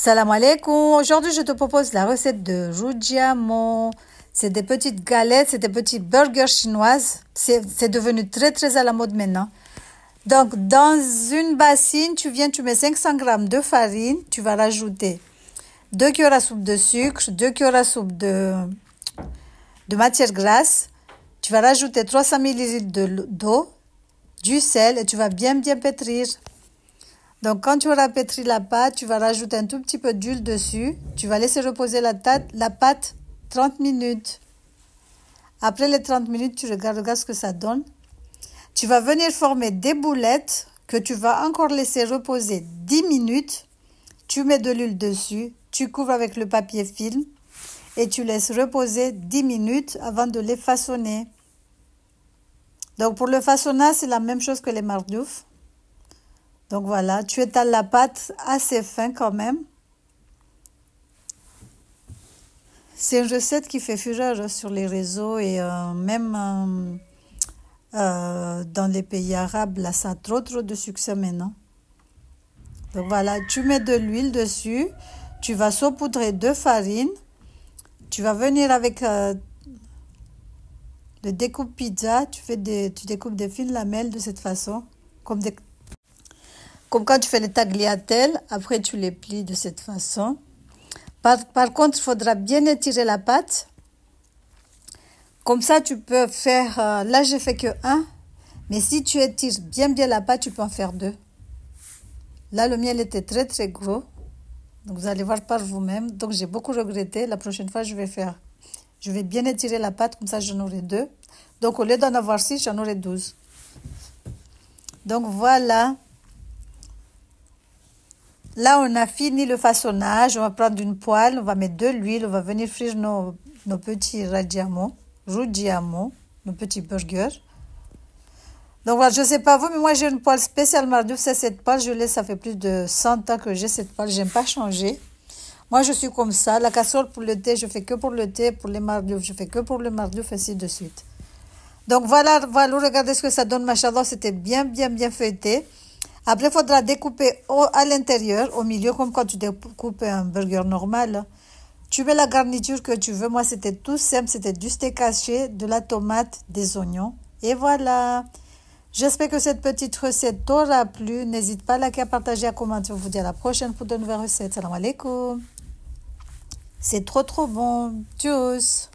Salam alaikum. Aujourd'hui, je te propose la recette de roujiamo. C'est des petites galettes, c'est des petits burgers chinoises. C'est devenu très à la mode maintenant. Donc, dans une bassine, tu mets 500 g de farine. Tu vas rajouter 2 cuillères à soupe de sucre, 2 cuillères à soupe de matière grasse. Tu vas rajouter 300 ml d'eau, du sel et tu vas bien pétrir. Donc, quand tu auras pétri la pâte, tu vas rajouter un tout petit peu d'huile dessus. Tu vas laisser reposer la pâte 30 minutes. Après les 30 minutes, tu regardes ce que ça donne. Tu vas venir former des boulettes que tu vas encore laisser reposer 10 minutes. Tu mets de l'huile dessus, tu couvres avec le papier film et tu laisses reposer 10 minutes avant de les façonner. Donc, pour le façonnage, c'est la même chose que les mardouf. Donc voilà, tu étales la pâte assez fin quand même. C'est une recette qui fait fureur sur les réseaux et même dans les pays arabes, là ça a trop de succès maintenant. Donc voilà, tu mets de l'huile dessus, tu vas saupoudrer de farine, tu vas venir avec le découpe pizza, tu découpes des fines lamelles de cette façon, comme quand tu fais les tagliatelles, après tu les plies de cette façon. Par contre, il faudra bien étirer la pâte. Comme ça, tu peux faire... là, j'ai fait que 1. Mais si tu étires bien la pâte, tu peux en faire 2. Là, le mien était très gros. Donc, vous allez voir par vous-même. Donc, j'ai beaucoup regretté. La prochaine fois, je vais bien étirer la pâte. Comme ça, j'en aurai 2. Donc, au lieu d'en avoir 6, j'en aurai 12. Donc, voilà. Là, on a fini le façonnage. On va prendre une poêle, on va mettre de l'huile, on va venir frire nos petits roujiamo, nos petits burgers. Donc voilà, je ne sais pas vous, mais moi j'ai une poêle spéciale mardouf, c'est cette poêle, je l'ai, ça fait plus de 100 ans que j'ai cette poêle, j'aime pas changer. Moi je suis comme ça, la casserole pour le thé, je fais que pour le thé, pour les mardouf, je fais que pour le mardouf, ainsi de suite. Donc voilà, regardez ce que ça donne, machallah, c'était bien feuilleté. Après, il faudra découper à l'intérieur, au milieu, comme quand tu découpes un burger normal. Tu mets la garniture que tu veux. Moi, c'était tout simple. C'était du steak haché, de la tomate, des oignons. Et voilà. J'espère que cette petite recette t'aura plu. N'hésite pas à liker, à partager, à commenter. On vous dit à la prochaine pour de nouvelles recettes. Salam alaikum. C'est trop bon. Tchuss.